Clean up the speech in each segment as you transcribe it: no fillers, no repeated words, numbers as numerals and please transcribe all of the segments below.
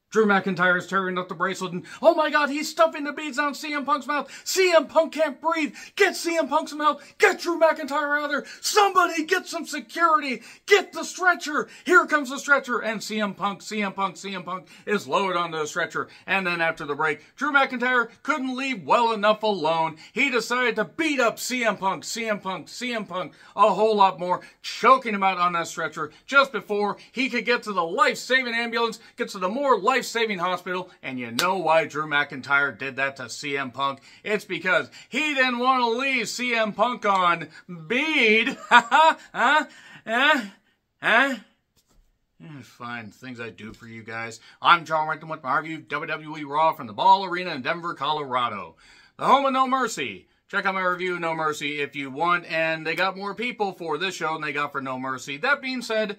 Drew McIntyre is tearing up the bracelet, and oh my god, he's stuffing the beads down CM Punk's mouth. CM Punk can't breathe. Get CM Punk's mouth. Get Drew McIntyre out of there. Somebody get some security. Get the stretcher. Here comes the stretcher, and CM Punk is lowered onto the stretcher. And then after the break, Drew McIntyre couldn't leave well enough alone. He decided to beat up CM Punk a whole lot more, choking him out on that stretcher just before he could get to the life-saving ambulance, get to the more life-saving hospital. And you know why Drew McIntyre did that to CM Punk? It's because he didn't want to leave CM Punk on Bead. Fine, things I do for you guys. I'm John Renton with my review of WWE Raw from the Ball Arena in Denver, Colorado. The home of No Mercy. Check out my review of No Mercy if you want, and they got more people for this show than they got for No Mercy. That being said,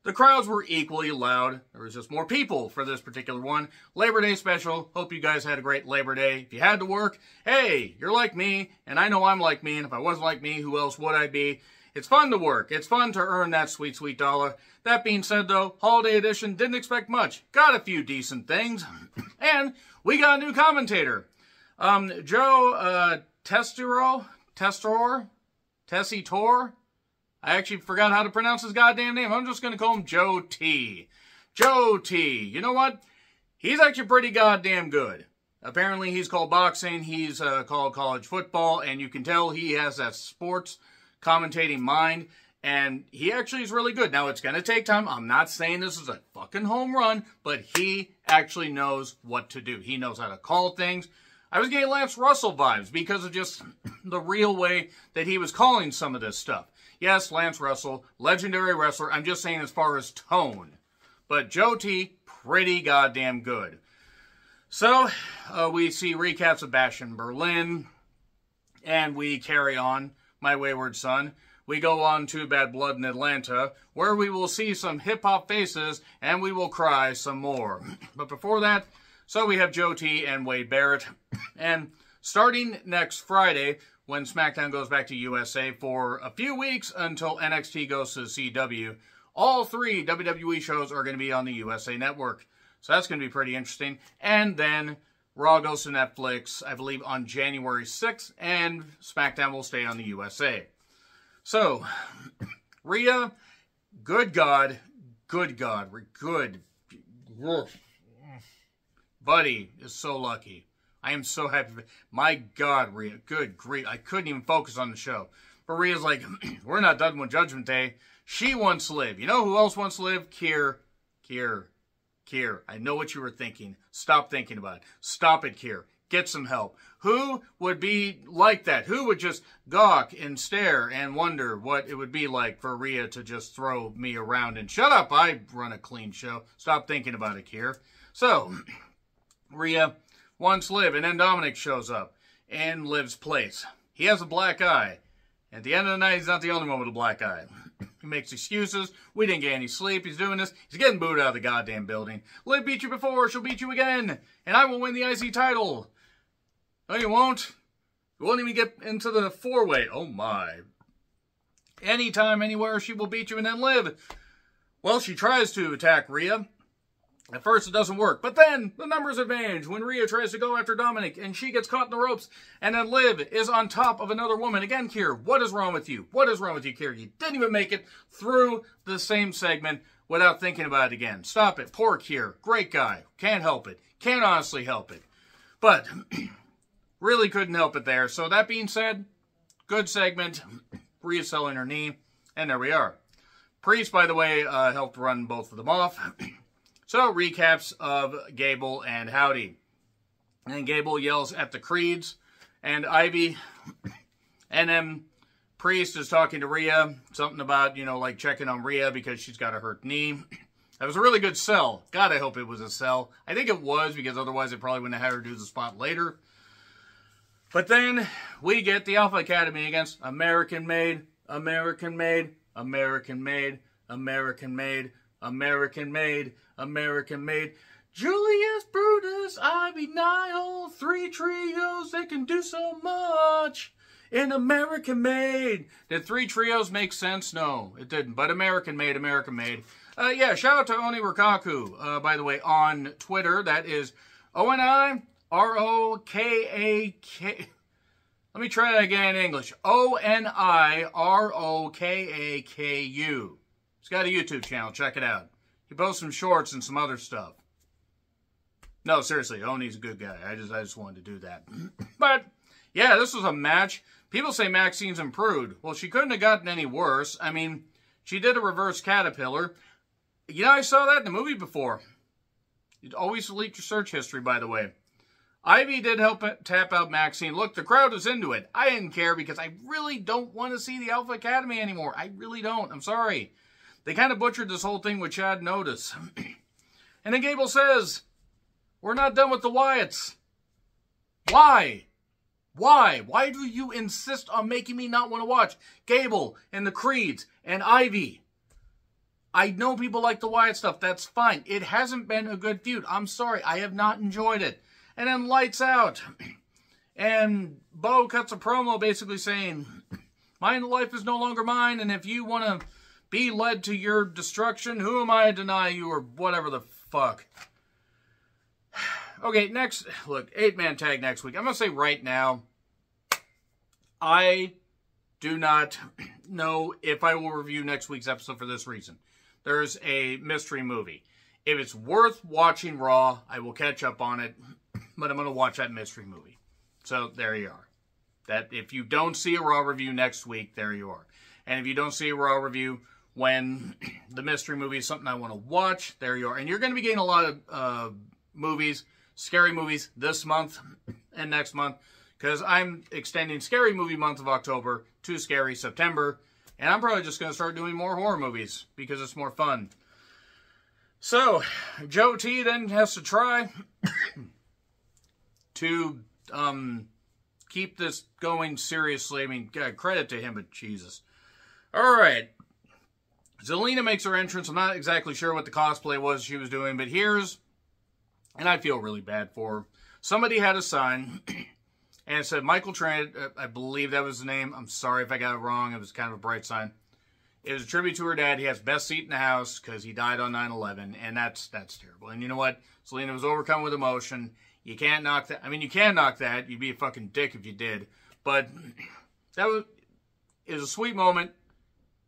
the crowds were equally loud. There was just more people for this particular one. Labor Day special. Hope you guys had a great Labor Day. If you had to work, hey, you're like me, and I know I'm like me, and if I wasn't like me, who else would I be? It's fun to work. It's fun to earn that sweet, sweet dollar. That being said, though, Holiday Edition didn't expect much. Got a few decent things. And we got a new commentator. Joe Tessitore? I actually forgot how to pronounce his goddamn name. I'm just going to call him Joe T. Joe T. You know what? He's actually pretty goddamn good. Apparently, he's called boxing. He's called college football. And you can tell he has that sports commentating mind. And he actually is really good. Now, it's going to take time. I'm not saying this is a fucking home run. But he actually knows what to do. He knows how to call things. I was getting Lance Russell vibes because of just the real way that he was calling some of this stuff. Yes, Lance Russell, legendary wrestler. I'm just saying as far as tone. But Joe T, pretty goddamn good. So, we see recaps of Bash in Berlin. And we carry on My Wayward Son. We go on to Bad Blood in Atlanta, where we will see some hip-hop faces, and we will cry some more. But before that, so we have Joe T and Wade Barrett. And starting next Friday, when SmackDown goes back to USA for a few weeks until NXT goes to CW, all three WWE shows are going to be on the USA Network. So that's going to be pretty interesting. And then Raw goes to Netflix, I believe, on January 6th, and SmackDown will stay on the USA. So, Rhea, good. Buddy is so lucky. I am so happy. My God, Rhea. Good grief. I couldn't even focus on the show. But Rhea's like, we're not done with Judgment Day. She wants Liv. You know who else wants Liv? Kier. I know what you were thinking. Stop thinking about it. Stop it, Kier. Get some help. Who would be like that? Who would just gawk and stare and wonder what it would be like for Rhea to just throw me around and shut up, I run a clean show. Stop thinking about it, Kier. So, Rhea wants Liv, and then Dominic shows up in Liv's place. He has a black eye. At the end of the night, he's not the only one with a black eye. He makes excuses. We didn't get any sleep. He's doing this. He's getting booed out of the goddamn building. Liv beat you before. She'll beat you again. And I will win the IC title. No, you won't. You won't even get into the four-way. Oh, my. Anytime, anywhere, she will beat you and then Liv. Well, she tries to attack Rhea. At first, it doesn't work. But then, the numbers advantage when Rhea tries to go after Dominic, and she gets caught in the ropes, and then Liv is on top of another woman. Again, Kier, what is wrong with you? What is wrong with you, Kier? You didn't even make it through the same segment without thinking about it again. Stop it. Poor Kier. Great guy. Can't help it. Can't honestly help it. But, really couldn't help it there. So, that being said, good segment. Rhea selling her knee, and there we are. Priest, by the way, helped run both of them off. So, recaps of Gable and Howdy. And then Gable yells at the Creeds and Ivy. And then Priest is talking to Rhea. Something about, you know, like checking on Rhea because she's got a hurt knee. That was a really good sell. God, I hope it was a sell. I think it was, because otherwise they probably wouldn't have had her do the spot later. But then we get the Alpha Academy against American Made, American Made, American Made, American Made, American Made, American Made. Julius, Brutus, Ivy, Nile, three trios, they can do so much. In American Made. Did three trios make sense? No, it didn't. But American Made, American Made. Yeah, shout out to OniRokaku, by the way, on Twitter. That is OniRokaku. Let me try that again in English. OniRokaku. He's got a YouTube channel. Check it out. He posts some shorts and some other stuff. No, seriously, Oni's a good guy. I just wanted to do that. But, yeah, this was a match. People say Maxine's improved. Well, she couldn't have gotten any worse. I mean, she did a reverse caterpillar. You know, I saw that in the movie before. You'd always delete your search history, by the way. Ivy did help tap out Maxine. Look, the crowd was into it. I didn't care because I really don't want to see the Alpha Academy anymore. I really don't. I'm sorry. They kind of butchered this whole thing with Chad Notice. And then Gable says, we're not done with the Wyatts. Why? Why? Why do you insist on making me not want to watch Gable and the Creeds and Ivy? I know people like the Wyatt stuff. That's fine. It hasn't been a good feud. I'm sorry. I have not enjoyed it. And then Lights Out. And Bo cuts a promo basically saying, my life is no longer mine, and if you want to be led to your destruction, who am I to deny you, or whatever the fuck. Okay, next, look, 8-man tag next week. I'm going to say right now, I do not know if I will review next week's episode for this reason. There's a mystery movie. If it's worth watching Raw, I will catch up on it, but I'm going to watch that mystery movie. So, there you are. That if you don't see a Raw review next week, there you are. And if you don't see a Raw review when the mystery movie is something I want to watch, there you are. And you're going to be getting a lot of movies, scary movies, this month and next month, because I'm extending Scary Movie Month of October to Scary September, and I'm probably just going to start doing more horror movies, because it's more fun. So, Joe T then has to try to keep this going seriously. I mean, credit to him, but Jesus. Alright. Zelina makes her entrance. I'm not exactly sure what the cosplay was she was doing, but here's, and I feel really bad for her. Somebody had a sign, and it said Michael Trent, I believe that was the name. I'm sorry if I got it wrong. It was kind of a bright sign. It was a tribute to her dad. He has best seat in the house because he died on 9/11, and that's terrible. And you know what? Selena was overcome with emotion. You can't knock that. I mean, you can knock that. You'd be a fucking dick if you did. But it was a sweet moment.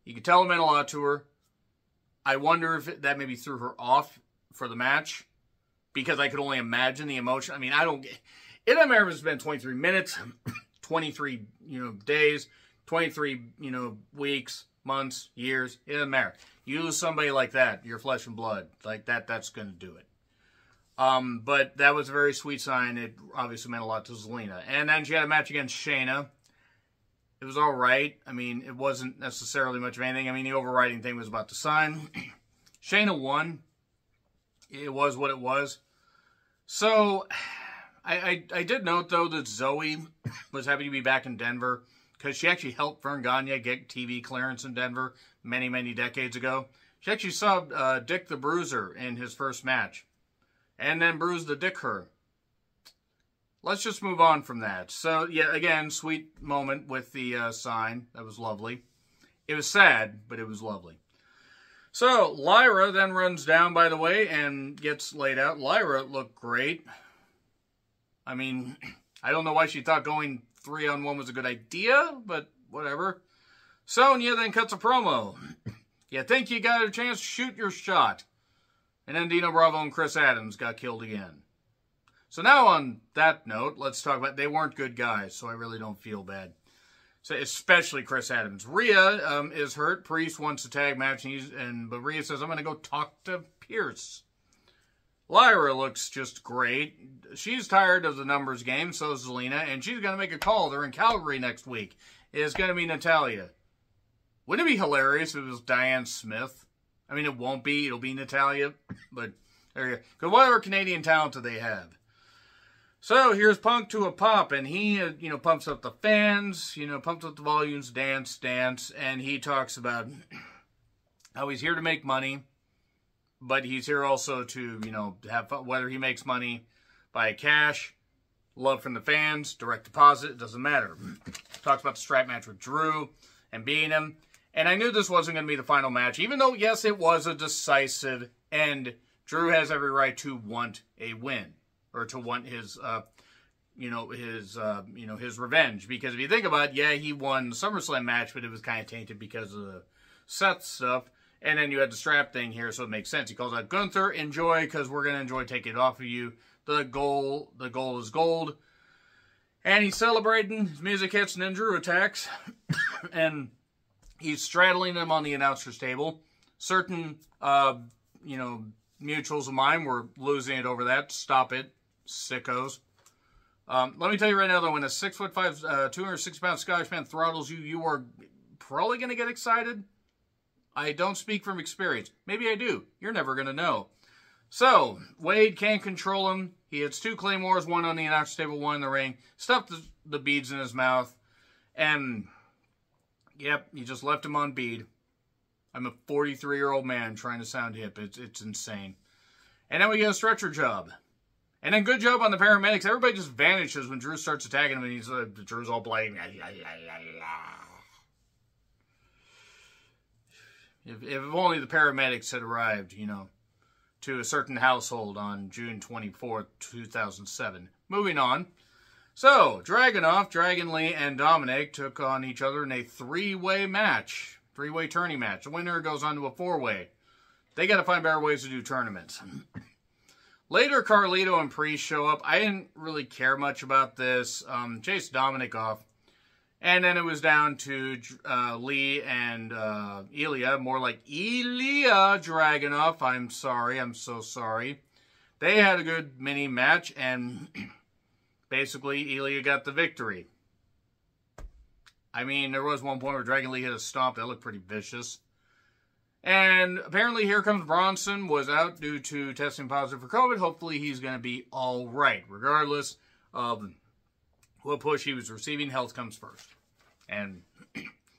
You could tell it meant a lot to her. I wonder if that maybe threw her off for the match, because I could only imagine the emotion. I mean, I don't get... It doesn't matter if it's been 23 minutes, 23, days, 23, weeks, months, years. It doesn't matter. You lose somebody like that, your flesh and blood, like that, that's going to do it. But that was a very sweet sign. It obviously meant a lot to Zelina. And then she had a match against Shayna. It was all right. I mean, it wasn't necessarily much of anything. I mean, the overriding thing was about the sign. Shayna won. It was what it was. So, I did note, though, that Zoe was happy to be back in Denver, because she actually helped Vern Gagne get TV clearance in Denver many, many decades ago. She actually subbed Dick the Bruiser in his first match, and then bruised the Dick her. Let's just move on from that. So, yeah, again, sweet moment with the sign. That was lovely. It was sad, but it was lovely. So, Lyra then runs down, by the way, and gets laid out. Lyra looked great. I mean, I don't know why she thought going 3-on-1 was a good idea, but whatever. Sonya then cuts a promo. You think you got a chance to shoot your shot. And then Dino Bravo and Chris Adams got killed again. So now on that note, let's talk about, they weren't good guys, so I really don't feel bad. So especially Chris Adams. Rhea is hurt. Priest wants a tag match, but Rhea says, I'm going to go talk to Pierce. Lyra looks just great. She's tired of the numbers game, so is Zelina, and she's going to make a call. They're in Calgary next week. It's going to be Natalya. Wouldn't it be hilarious if it was Diane Smith? I mean, it won't be. It'll be Natalya, but there you go. Because whatever Canadian talent do they have? So, here's Punk to a pop, and he, pumps up the fans, pumps up the volumes, dance, and he talks about how he's here to make money, but he's here also to, have fun, whether he makes money by cash, love from the fans, direct deposit, it doesn't matter. Talks about the strap match with Drew and beating him, And I knew this wasn't going to be the final match, even though, yes, it was a decisive end. Drew has every right to want a win, or to want his, his revenge. Because if you think about it, yeah, he won the SummerSlam match, but it was kind of tainted because of the Seth stuff. And then you had the strap thing here, so it makes sense. He calls out Gunther, enjoy, because we're going to enjoy taking it off of you. The goal is gold. And he's celebrating. His music hits and then Drew attacks. And he's straddling him on the announcer's table. Certain, mutuals of mine were losing it over that. Stop it, sickos. Let me tell you right now, though, when a 6'5", 260-pound Scottish man throttles you, you are probably going to get excited. I don't speak from experience. Maybe I do. You're never going to know. So, Wade can't control him. He hits 2 claymores, one on the announcer's table, one in the ring. Stuffed the beads in his mouth. And, yep, he just left him on bead. I'm a 43-year-old man trying to sound hip. It's insane. And then we get a stretcher job. And then good job on the paramedics. Everybody just vanishes when Drew starts attacking him, and Drew's all blaming. If only the paramedics had arrived, to a certain household on June 24th, 2007. Moving on. So, Dragunov, Dragon Lee, and Dominic took on each other in a 3-way match. 3-way tourney match. The winner goes on to a 4-way. They got to find better ways to do tournaments. Later, Carlito and Priest show up. I didn't really care much about this. Chased Dominic off. And then it was down to Lee and Ilya. More like Ilya Dragunov. I'm sorry. I'm so sorry. They had a good mini match. And basically, Ilya got the victory. I mean, there was one point where Dragon Lee hit a stomp. That looked pretty vicious. And apparently, Here Comes Bronson was out due to testing positive for COVID. Hopefully, he's going to be all right. Regardless of what push he was receiving, health comes first. And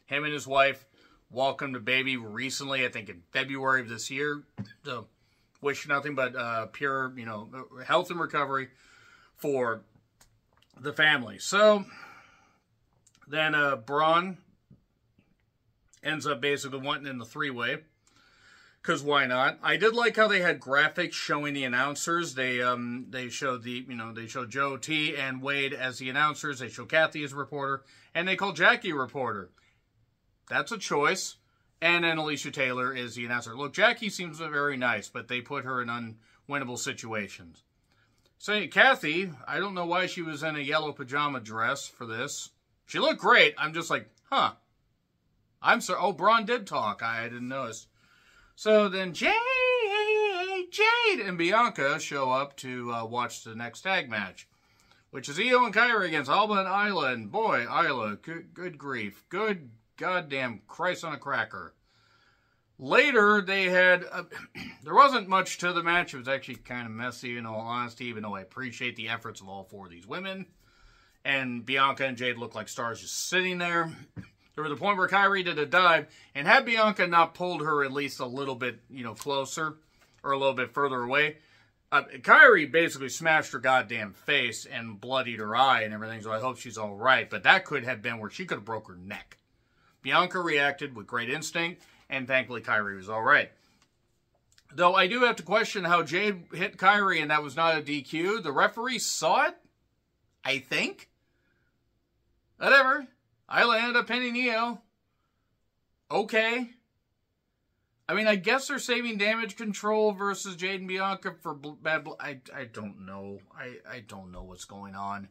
him and his wife welcomed a baby recently, I think in February of this year. So, wish nothing but pure, health and recovery for the family. So, then Braun ends up basically wanting in the 3-way. Because why not? I did like how they had graphics showing the announcers. They showed they showed Joe T and Wade as the announcers. They show Kathy as a reporter, and they call Jackie a reporter. That's a choice. And then Alicia Taylor is the announcer. Look, Jackie seems very nice, but they put her in unwinnable situations. So Kathy, I don't know why she was in a yellow pajama dress for this. She looked great. I'm just like, huh. I'm sorry. Oh, Braun did talk. I didn't notice. So then Jade, and Bianca show up to watch the next tag match, which is Io and Kyrie against Alba and Isla. And boy, Isla, good grief. Good goddamn Christ on a cracker. Later, they had, there wasn't much to the match. It was actually kind of messy, in all honesty, even though I appreciate the efforts of all 4 of these women. And Bianca and Jade look like stars just sitting there. There was a point where Kyrie did a dive, and had Bianca not pulled her at least a little bit, closer, or a little bit further away, Kyrie basically smashed her goddamn face and bloodied her eye and everything, so I hope she's all right. But that could have been where she could have broke her neck. Bianca reacted with great instinct, and thankfully Kyrie was all right. Though I do have to question how Jade hit Kyrie, and that was not a DQ. The referee saw it, I think. Whatever. Isla ended up pinning Io. Okay. I mean, I guess they're saving damage control versus Jade and Bianca for bad blood. I don't know. I don't know what's going on.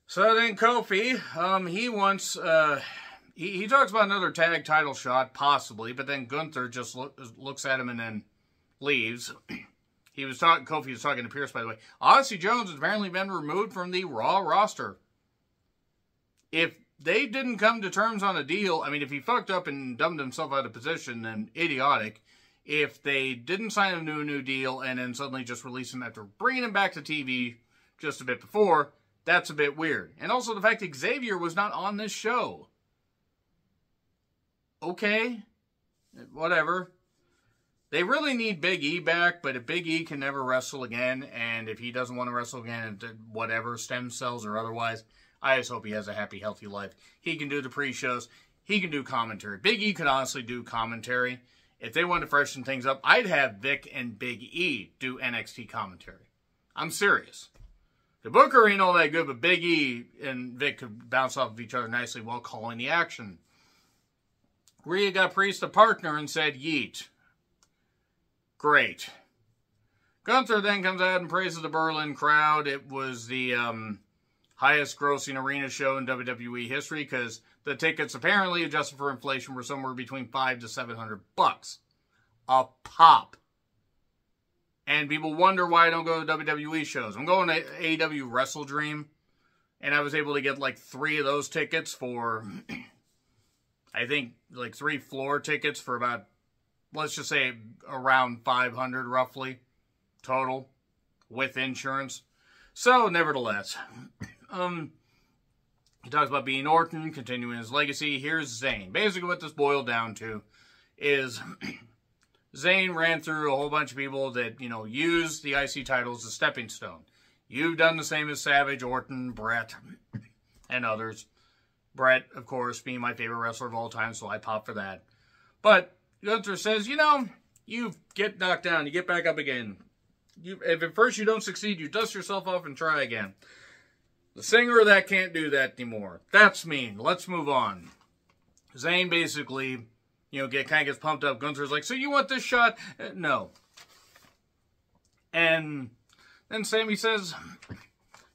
So then Kofi, he wants, he talks about another tag title shot, possibly, but then Gunther just looks at him and then leaves. Kofi was talking to Pierce, by the way. Odyssey Jones has apparently been removed from the Raw roster. If they didn't come to terms on a deal, I mean, if he fucked up and dumbed himself out of position, then idiotic. If they didn't sign a new deal and then suddenly just release him after bringing him back to TV just a bit before, that's a bit weird. And also the fact Xavier was not on this show. Okay, whatever. They really need Big E back, but if Big E can never wrestle again, and if he doesn't want to wrestle again, whatever, stem cells or otherwise, I just hope he has a happy, healthy life. He can do the pre-shows. he can do commentary. Big E could honestly do commentary. If they wanted to freshen things up, I'd have Vic and Big E do NXT commentary. I'm serious. The Booker ain't all that good, but Big E and Vic could bounce off of each other nicely while calling the action. Rhea got Priest a partner and said, yeet. Great. Gunther then comes out and praises the Berlin crowd. It was the highest grossing arena show in WWE history because the tickets, apparently adjusted for inflation, were somewhere between $500 to $700 a pop. And people wonder why I don't go to WWE shows. I'm going to AEW Wrestle Dream, and I was able to get like 3 of those tickets for, I think, like 3 floor tickets for about, let's just say, around $500 roughly total with insurance. So, nevertheless, he talks about being Orton, continuing his legacy. Here's Zayn. Basically, what this boiled down to is Zayn ran through a whole bunch of people that, you know, use the IC title as a stepping stone. You've done the same as Savage, Orton, Brett, and others. Brett, of course, being my favorite wrestler of all time, so I pop for that. But Gunther says, you know, you get knocked down, you get back up again. If at first you don't succeed, you dust yourself off and try again. The singer of that can't do that anymore. That's mean. Let's move on. Zayn basically, you know, kind of gets pumped up. Gunther's like, so you want this shot? No. And then Sammy says,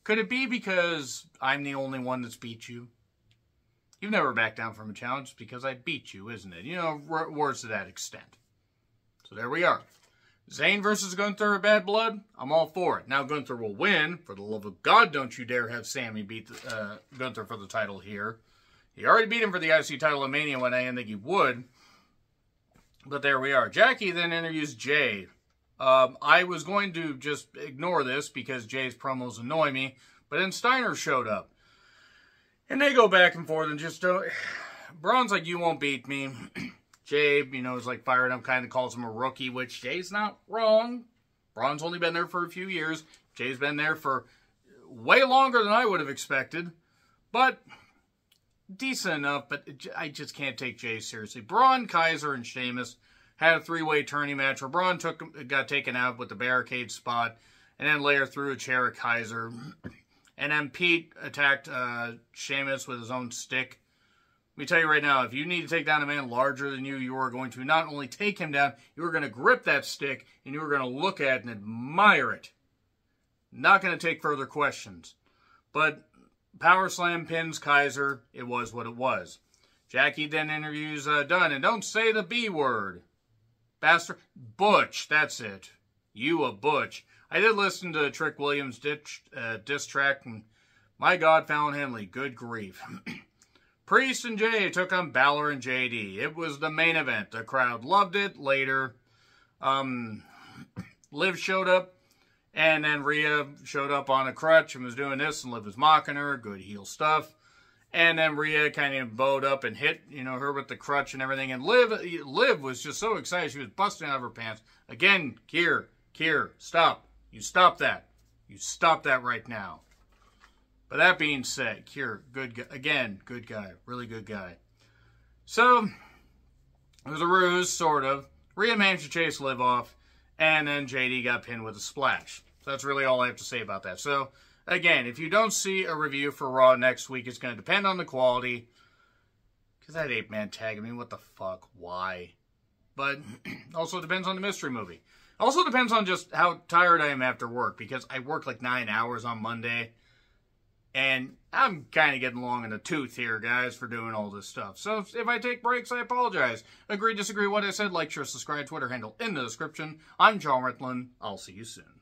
could it be because I'm the only one that's beat you? You've never backed down from a challenge because I beat you, isn't it? You know, words to that extent. So there we are. Zayn versus Gunther, Bad Blood, I'm all for it. Now Gunther will win. For the love of God, don't you dare have Sammy beat Gunther for the title here. He already beat him for the IC title in Mania when I didn't think he would. But there we are. Jackie then interviews Jay. I was going to just ignore this because Jay's promos annoy me. But then Steiner showed up. And they go back and forth and just don't... Braun's like, you won't beat me. Jay, you know, is like fired up, kind of calls him a rookie, which Jay's not wrong. Braun's only been there for a few years. Jay's been there for way longer than I would have expected. But decent enough, but I just can't take Jay seriously. Braun, Kaiser, and Sheamus had a 3-way tourney match where Braun got taken out with the barricade spot, and then Lair threw a chair at Kaiser. And then Pete attacked Sheamus with his own stick. Let me tell you right now, if you need to take down a man larger than you, you are going to not only take him down, you are going to grip that stick, and you are going to look at it and admire it. Not going to take further questions. But Power Slam pins Kaiser. It was what it was. Jackie then interviews Dunn, and don't say the B word. Bastard. Butch, that's it. You a Butch. I did listen to Trick Williams' diss track, and my God, Fallon Henley, good grief. Priest and Jay took on Balor and JD. It was the main event. The crowd loved it. Later, Liv showed up, and then Rhea showed up on a crutch and was doing this, and Liv was mocking her. Good heel stuff. And then Rhea kind of bowed up and hit, you know, her with the crutch and everything. And Liv was just so excited. She was busting out of her pants. Again, Kier, stop. You stop that. You stop that right now. But that being said, Kier, good guy. Again, good guy. Really good guy. So, it was a ruse, sort of. Rhea managed to chase Liv off. And then JD got pinned with a splash. So that's really all I have to say about that. So, again, if you don't see a review for Raw next week, it's going to depend on the quality. Because that 8-man tag, I mean, what the fuck? Why? But also depends on the mystery movie. Also depends on just how tired I am after work. Because I work like 9 hours on Monday. And I'm kind of getting long in the tooth here, guys, for doing all this stuff. So if I take breaks, I apologize. Agree, disagree, what I said, like, share, subscribe, Twitter handle in the description. I'm John Ritlin. I'll see you soon.